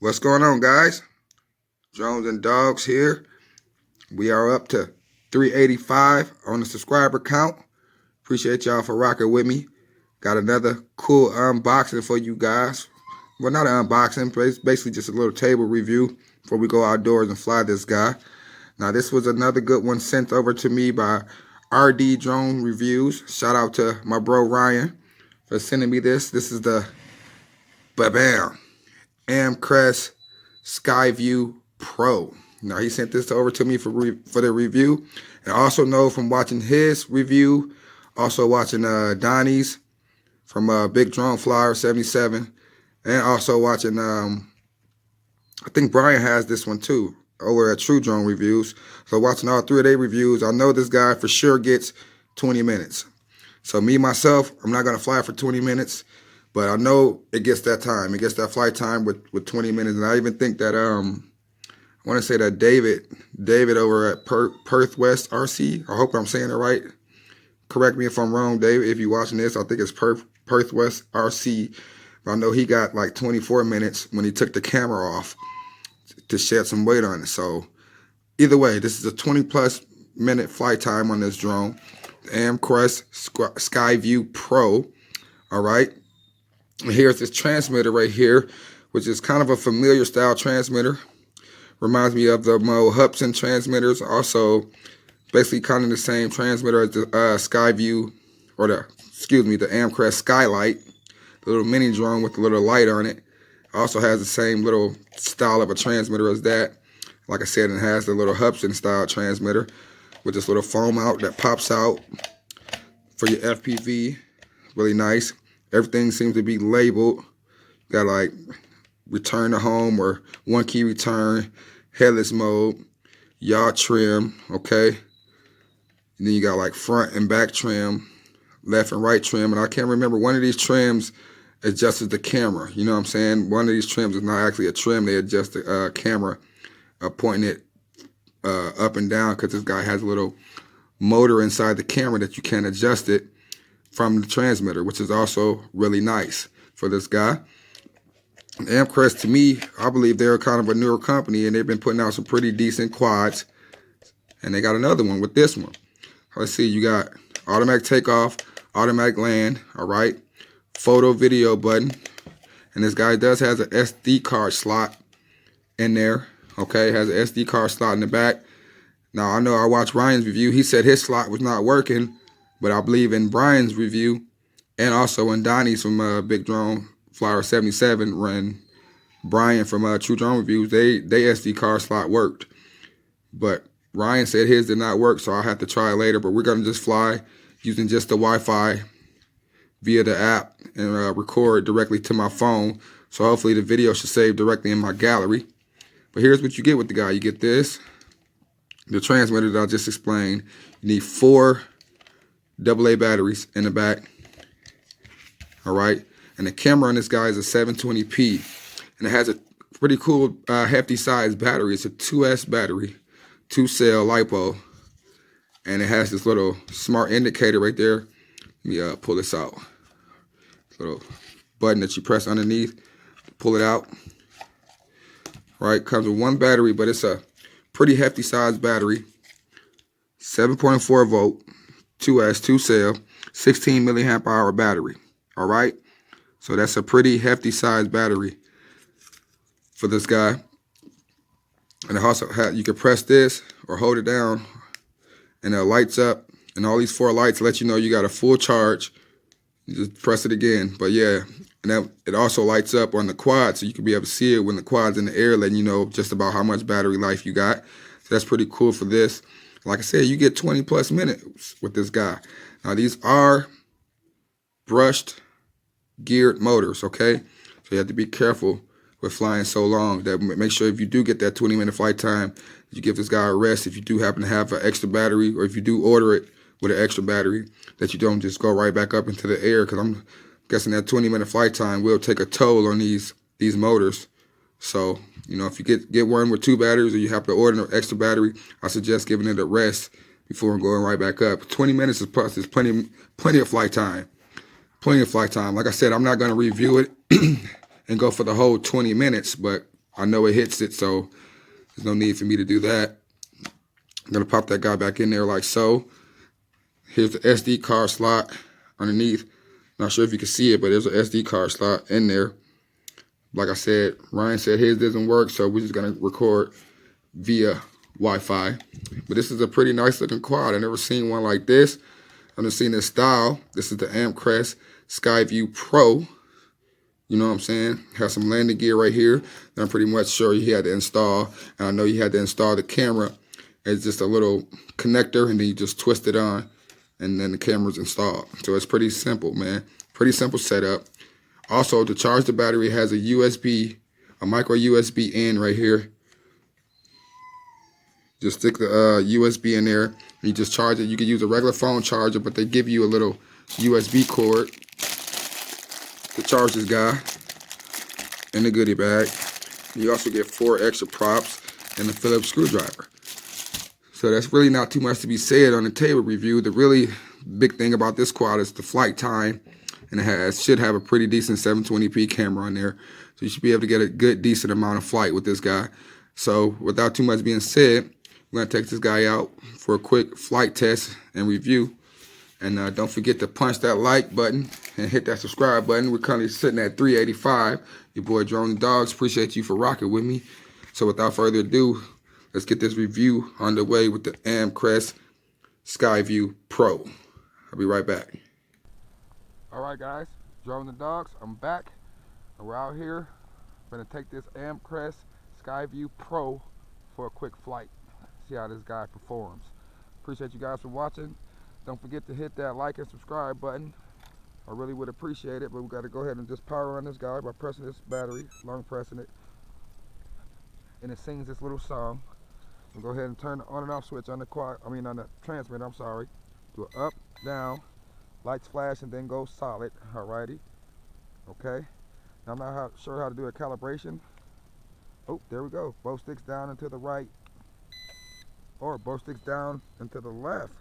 What's going on, guys? Jones and Dogs here. We are up to 385 on the subscriber count. Appreciate y'all for rocking with me. Got another cool unboxing for you guys. Well, not an unboxing, but it's basically just a little table review before we go outdoors and fly this guy. Now, this was another good one sent over to me by RD Drone Reviews. Shout out to my bro Ryan for sending me this. This is the Amcrest Skyview Pro. Now, he sent this over to me for the review. And I also know from watching his review, also watching Donnie's from Big Drone Flyer 77, and also watching, I think Brian has this one too, over at True Drone Reviews. So watching all three of their reviews, I know this guy for sure gets 20 minutes. So me, myself, I'm not going to fly for 20 minutes. But I know it gets that time. It gets that flight time with 20 minutes. And I even think that, I want to say that David over at Perth West RC, I hope I'm saying it right. Correct me if I'm wrong, David, if you're watching this. I think it's Perth West RC. But I know he got like 24 minutes when he took the camera off to shed some weight on it. So either way, this is a 20+ minute flight time on this drone. The Amcrest Skyview Pro. All right. And here's this transmitter right here, which is kind of a familiar style transmitter. Reminds me of the Mo Hubson transmitters. Also, basically kind of the same transmitter as the Skyview, or the Amcrest Skylight, the little mini drone with the little light on it. Also has the same little style of a transmitter as that. Like I said, it has the little Hubson style transmitter with this little foam out that pops out for your FPV. Really nice. Everything seems to be labeled. Got like return to home or 1 key return, headless mode, yaw trim, okay? And then you got like front and back trim, left and right trim. And I can't remember, one of these trims adjusts the camera. You know what I'm saying? One of these trims is not actually a trim. They adjust the camera, pointing it up and down, because this guy has a little motor inside the camera that you can adjust it from the transmitter, which is also really nice for this guy. Amcrest, to me, I believe they're kind of a newer company, and they've been putting out some pretty decent quads. And they got another one with this one. Let's see, you got automatic takeoff, automatic land, all right, photo video button. And this guy has an SD card slot in there, okay, has an SD card slot in the back. Now, I know I watched Ryan's review. He said his slot was not working. But I believe in Brian's review, and also in Donnie's from Big Drone Flyer 77, and Brian from True Drone Reviews, they SD card slot worked. But Ryan said his did not work, so I'll have to try it later. But we're going to just fly using just the Wi-Fi via the app and record directly to my phone. So hopefully the video should save directly in my gallery. But here's what you get with the guy. You get this, the transmitter that I just explained. You need 4 AA batteries in the back. All right. And the camera on this guy is a 720p. And it has a pretty cool, hefty size battery. It's a 2S battery, 2-cell LiPo. And it has this little smart indicator right there. Let me pull this out. Little button that you press underneath to pull it out. All right. Comes with 1 battery, but it's a pretty hefty size battery. 7.4 volt. 2S, 2-cell, 16 milliamp hour battery. All right. So that's a pretty hefty size battery for this guy. And it also you can press this or hold it down, and it lights up. And all these 4 lights let you know you got a full charge. You just press it again. But yeah, and it also lights up on the quad, so you can be able to see it when the quad's in the air, letting you know just about how much battery life you got. So that's pretty cool for this. Like I said, you get 20+ minutes with this guy. Now, these are brushed geared motors, okay? So you have to be careful with flying so long. That make sure if you do get that 20-minute flight time, you give this guy a rest. If you do happen to have an extra battery, or if you do order it with an extra battery, that you don't just go right back up into the air, because I'm guessing that 20-minute flight time will take a toll on these motors. So, you know, if you get one with 2 batteries, or you have to order an extra battery, I suggest giving it a rest before going right back up. 20 minutes is plenty of flight time. Plenty of flight time. Like I said, I'm not going to review it and go for the whole 20 minutes, but I know it hits it, so there's no need for me to do that. I'm gonna pop that guy back in there like so. Here's the SD card slot underneath. Not sure if you can see it, but there's an SD card slot in there. Like I said, Ryan said his doesn't work, so we're just gonna record via Wi-Fi. But this is a pretty nice looking quad. I've never seen one like this. I've never seen this style. This is the Amcrest Skyview Pro. You know what I'm saying? Has some landing gear right here that I'm pretty much sure he had to install. And I know you had to install the camera. It's just a little connector, and then you just twist it on, and then the camera's installed. So it's pretty simple, man. Pretty simple setup. Also, to charge the battery, it has a micro USB in right here. Just stick the USB in there, and you just charge it. You can use a regular phone charger, but they give you a little USB cord to charge this guy in the goodie bag. You also get 4 extra props and a Phillips screwdriver. So that's really not too much to be said on the table review. The really big thing about this quad is the flight time, and it should have a pretty decent 720p camera on there. So you should be able to get a good, decent amount of flight with this guy. So without too much being said, we're gonna take this guy out for a quick flight test and review. And don't forget to punch that like button and hit that subscribe button. We're currently sitting at 385. Your boy Drone the Dogs. Appreciate you for rocking with me. So without further ado, let's get this review underway with the Amcrest Skyview Pro. I'll be right back. All right, guys. Drone the Dogs. I'm back. And we're out here. I'm gonna take this Amcrest Skyview Pro for a quick flight. See how this guy performs. Appreciate you guys for watching. Don't forget to hit that like and subscribe button. I really would appreciate it, but we got to go ahead and just power on this guy by pressing this battery, long pressing it. And it sings this little song. We'll go ahead and turn the on and off switch on the on the transmitter, I'm sorry. Do it up, down, lights flash, and then go solid. Alrighty. Okay. Now I'm not sure how to do a calibration. Oh, there we go. Both sticks down and to the right. Or both sticks down and to the left.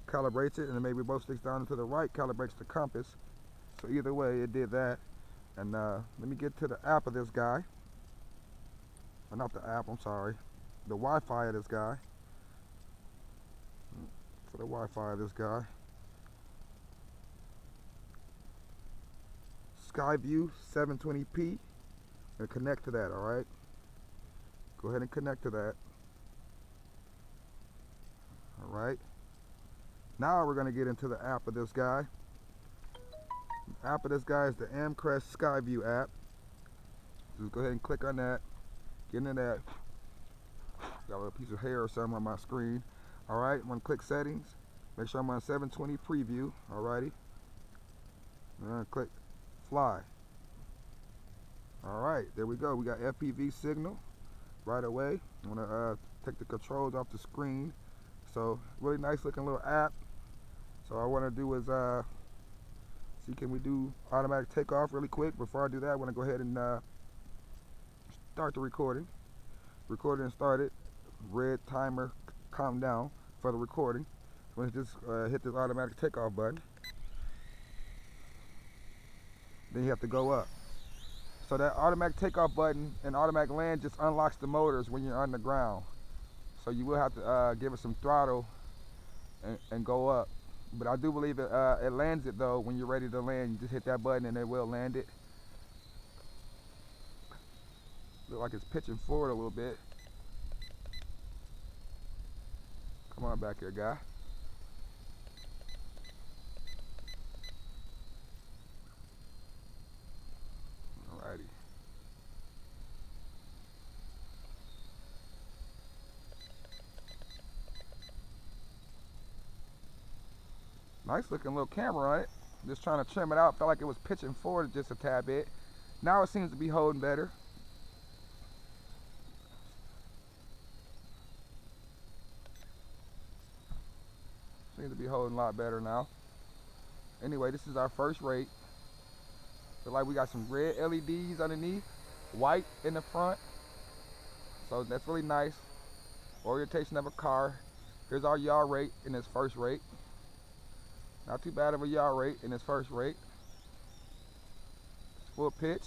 Calibrates it, and then maybe both sticks down and to the right calibrates the compass. So either way, it did that. And let me get to the app of this guy. Or not the app, I'm sorry. The Wi-Fi of this guy. For the Wi-Fi of this guy. Skyview 720p. And connect to that, alright? Go ahead and connect to that. Alright. Now we're going to get into the app of this guy. The app of this guy is the Amcrest Skyview app. Just go ahead and click on that. Get into that. Got a little piece of hair or something on my screen. Alright, I'm going to click settings. Make sure I'm on 720 preview. Alrighty. I'm going to click fly. Alright, there we go. We got FPV signal right away. I'm going to take the controls off the screen. So, really nice looking little app. So all I want to do is see, can we do automatic takeoff really quick? Before I do that, I want to go ahead and start the recording. Recording started. Red timer calm down for the recording. So I'm going to just hit this automatic takeoff button. Then you have to go up. So that automatic takeoff button and automatic land just unlocks the motors when you're on the ground. So you will have to give it some throttle and go up. But I do believe it lands it though. When you're ready to land, you just hit that button and it will land it. Look like it's pitching forward a little bit. Come on back here, guy. Alrighty. Nice looking little camera on it. Just trying to trim it out. Felt like it was pitching forward just a tad bit. Now it seems to be holding better. Seems to be holding a lot better now. Anyway, this is our first rate. Feel like we got some red LEDs underneath, white in the front. So that's really nice. Orientation of a car. Here's our yaw rate in this first rate. Not too bad of a yaw rate in this first rate. Full pitch.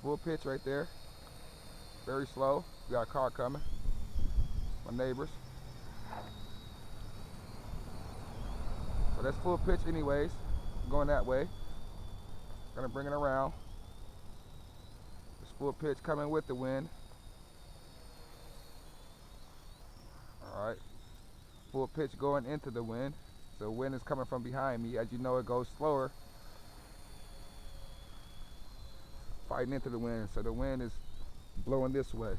full pitch right there. Very slow. We got a car coming. My neighbors. So that's full pitch anyways. Going that way. Gonna bring it around. This full pitch coming with the wind. Alright. Full pitch going into the wind. So wind is coming from behind me. As you know, it goes slower. Fighting into the wind. So the wind is blowing this way.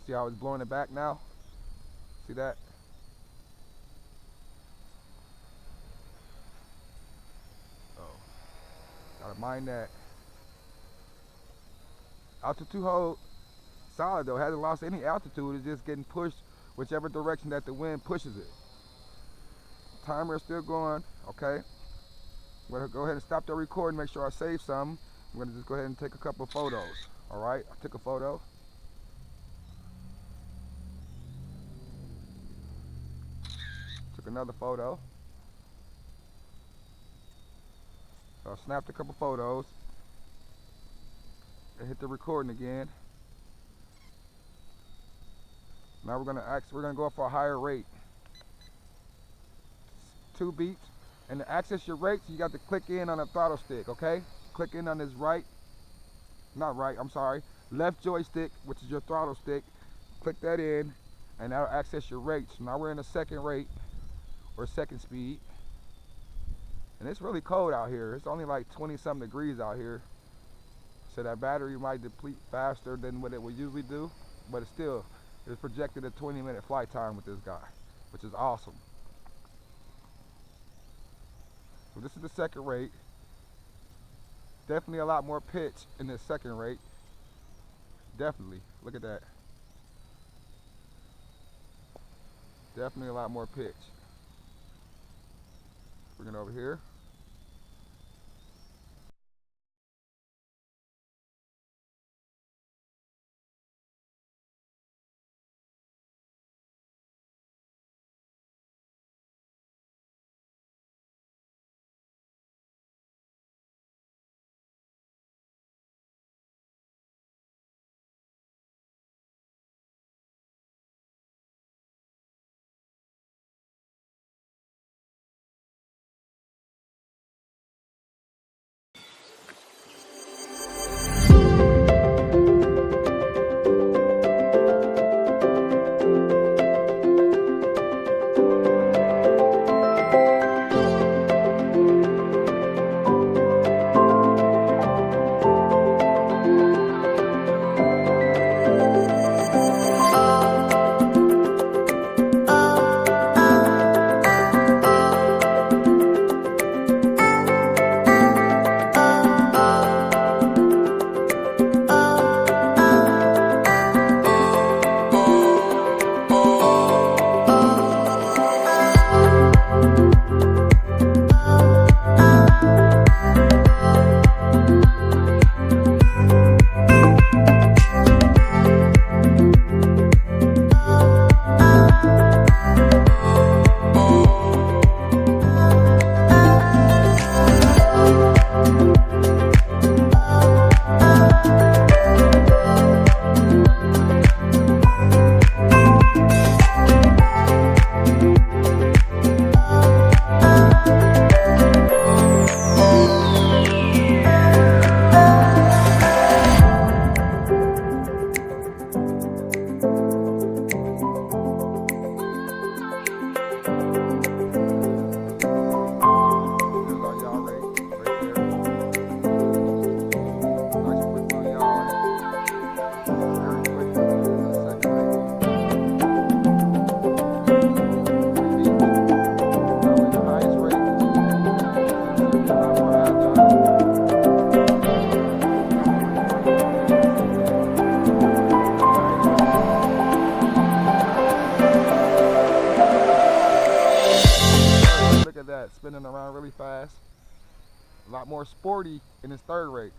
See how it's blowing it back now? See that? Oh. Gotta mind that. Altitude hold solid though. Hasn't lost any altitude. It's just getting pushed whichever direction that the wind pushes it. Timer is still going. Okay. I'm gonna go ahead and stop the recording. Make sure I save some. I'm gonna just go ahead and take a couple of photos. All right. I took a photo. Took another photo. So I snapped a couple photos. And hit the recording again. Now we're gonna go for a higher rate. 2 beats. And to access your rates, you got to click in on the throttle stick, okay? Click in on this left joystick, which is your throttle stick. Click that in, and that'll access your rates. Now we're in the second rate, or second speed. And it's really cold out here. It's only like 20-something degrees out here. So that battery might deplete faster than what it would usually do, but it's still, it's projected a 20-minute flight time with this guy, which is awesome. So this is the second rate. Definitely a lot more pitch in this second rate. Definitely, look at that. Definitely a lot more pitch. Bring it over here. Spinning around really fast. A lot more sporty in his third rate.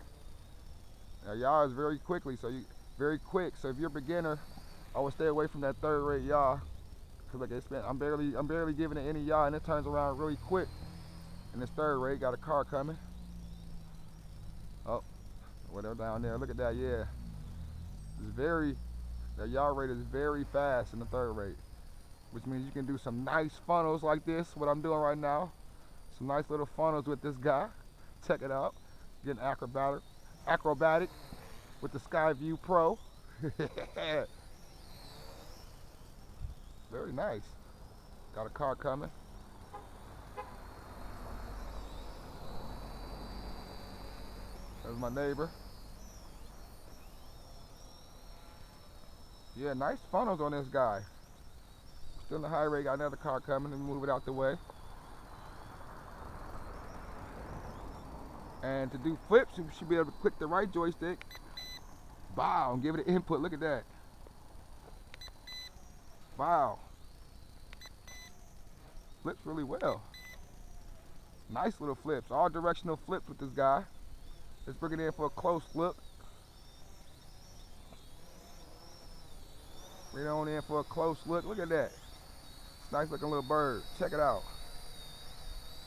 Now yaw is very quick, so if you're a beginner, I would stay away from that third rate yaw. Cause like I'm barely giving it any yaw, and it turns around really quick. In this third rate, got a car coming. Oh, Whatever down there. Look at that, yeah. It's very, the yaw rate is very fast in the third rate, which means you can do some nice funnels like this, what I'm doing right now. Some nice little funnels with this guy. Check it out. Getting acrobatic with the Skyview Pro. Very nice. Got a car coming. There's my neighbor. Yeah, nice funnels on this guy. Still in the high rate, got another car coming. Let me move it out the way. And to do flips, you should be able to click the right joystick. Wow, and give it an input. Look at that. Wow. Flips really well. Nice little flips. All directional flips with this guy. Let's bring it in for a close look. Bring it on in for a close look. Look at that. It's a nice looking little bird. Check it out.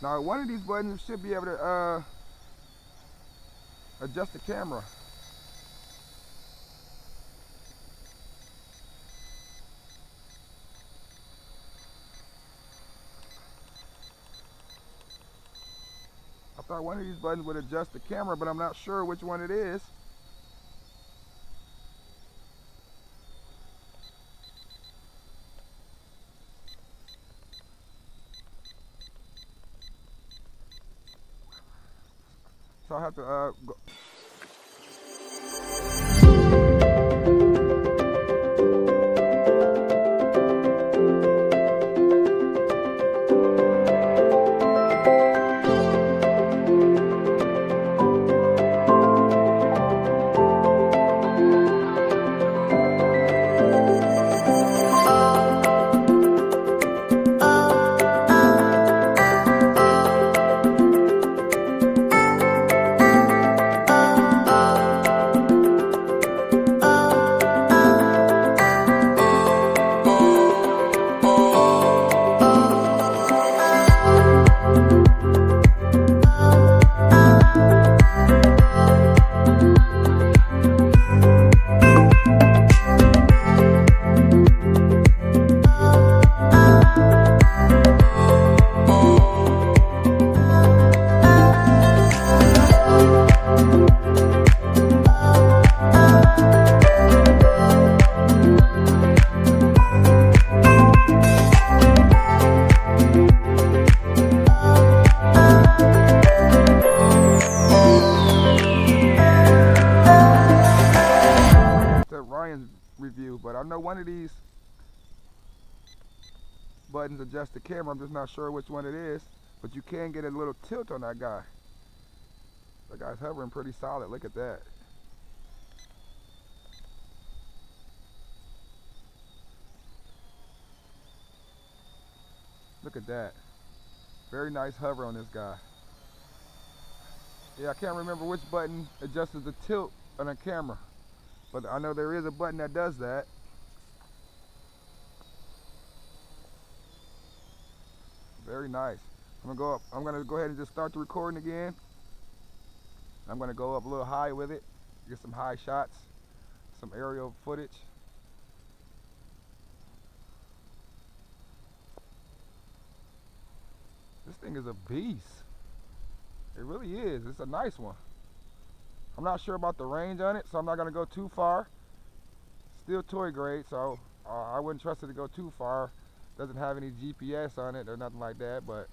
Now one of these buttons should be able to adjust the camera. I thought one of these buttons would adjust the camera, but I'm not sure which one it is. So I have to go. Review, but I know one of these buttons adjust the camera. I'm just not sure which one it is, but you can get a little tilt on that guy. That guy's hovering pretty solid. Look at that. Look at that. Very nice hover on this guy. Yeah, I can't remember which button adjusts the tilt on the camera, but I know there is a button that does that. Very nice. I'm gonna go ahead and just start the recording again. I'm gonna go up a little high with it, get some high shots, some aerial footage. This thing is a beast. It really is. It's a nice one. I'm not sure about the range on it, so I'm not gonna go too far. Still toy grade, so I wouldn't trust it to go too far. Doesn't have any GPS on it or nothing like that, but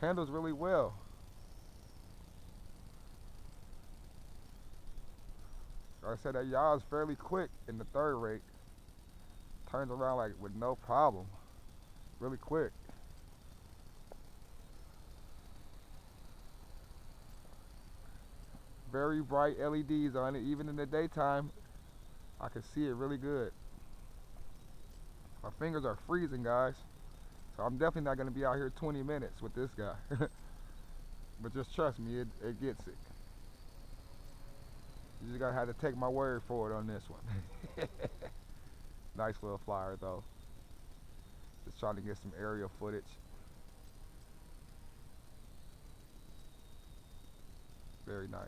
handles really well. Like I said, that yaw is fairly quick in the third rate. Turns around like with no problem. Really quick. Very bright LEDs on it. Even in the daytime, I can see it really good. My fingers are freezing, guys. So I'm definitely not going to be out here 20 minutes with this guy. But just trust me, it gets it. You just got to have to take my word for it on this one. Nice little flyer, though. Just trying to get some aerial footage. Very nice.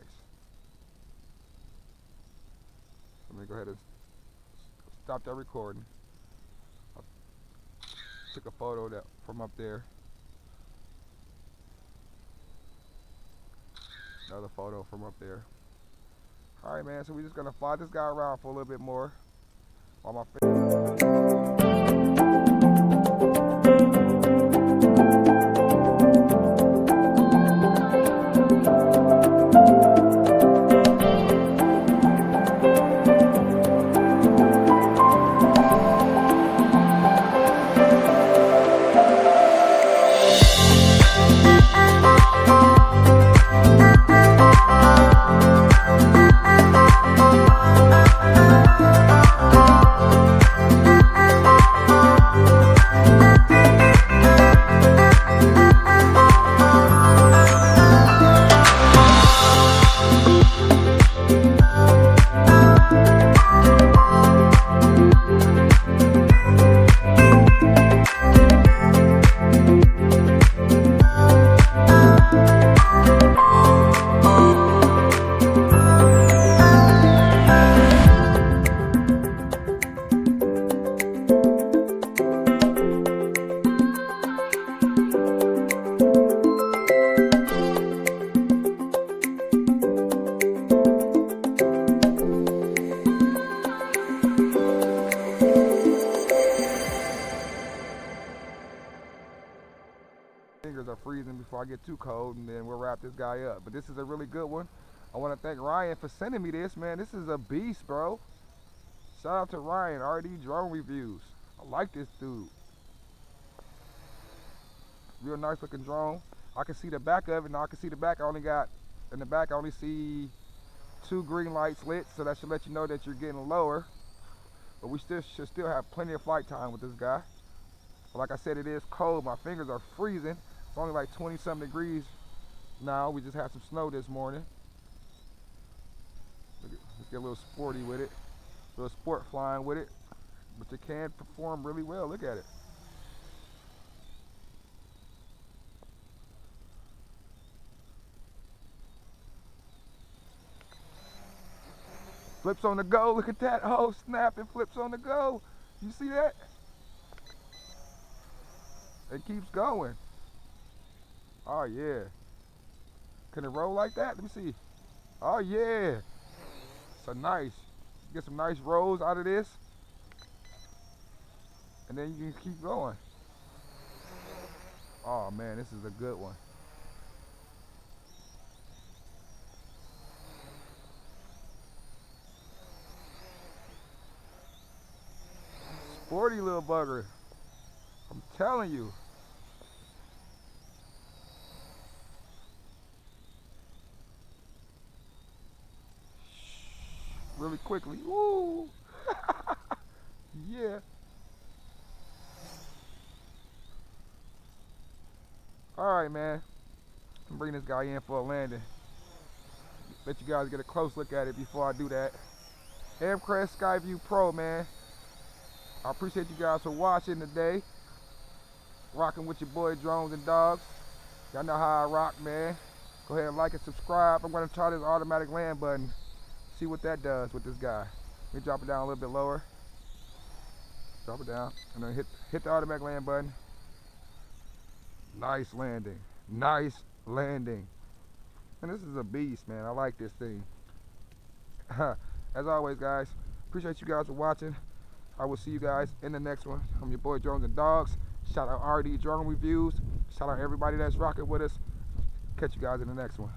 Let me go ahead and stop that recording. I took a photo that from up there. Another photo from up there. All right, man, so we're just gonna fly this guy around for a little bit more while my fingers are freezing before I get too cold, and then we'll wrap this guy up. But this is a really good one. I want to thank Ryan for sending me this, man. This is a beast, bro. Shout out to Ryan, RD Drone Reviews. I like this dude. Real nice looking drone. I can see the back of it. Now I can see the back. In the back I only see 2 green lights lit, so that should let you know that you're getting lower. But we should still have plenty of flight time with this guy. But like I said, it is cold. My fingers are freezing. It's only like 20-something degrees now. We just had some snow this morning. Let's get a little sporty with it. A little sport flying with it. But you can perform really well. Look at it. Flips on the go. Look at that. Oh, snap. It flips on the go. You see that? It keeps going. Oh, yeah. Can it roll like that? Let me see. Oh, yeah. So nice. Get some nice rolls out of this. And then you can keep going. Oh, man, this is a good one. Sporty little bugger. I'm telling you. Really quickly. Woo! Yeah. Alright, man. I'm bringing this guy in for a landing. Let you guys get a close look at it before I do that. Amcrest Skyview Pro, man. I appreciate you guys for watching today. Rocking with your boy Drones and Dogs. Y'all know how I rock, man. Go ahead and like and subscribe. I'm gonna try this automatic land button. See what that does with this guy. Let me drop it down a little bit lower. Drop it down, and then hit the automatic land button. Nice landing. Nice landing. And this is a beast, man. I like this thing. As always, guys, appreciate you guys for watching. I will see you guys in the next one. I'm your boy Drones and Dogs. Shout out RD Drone Reviews. Shout out everybody that's rocking with us. Catch you guys in the next one.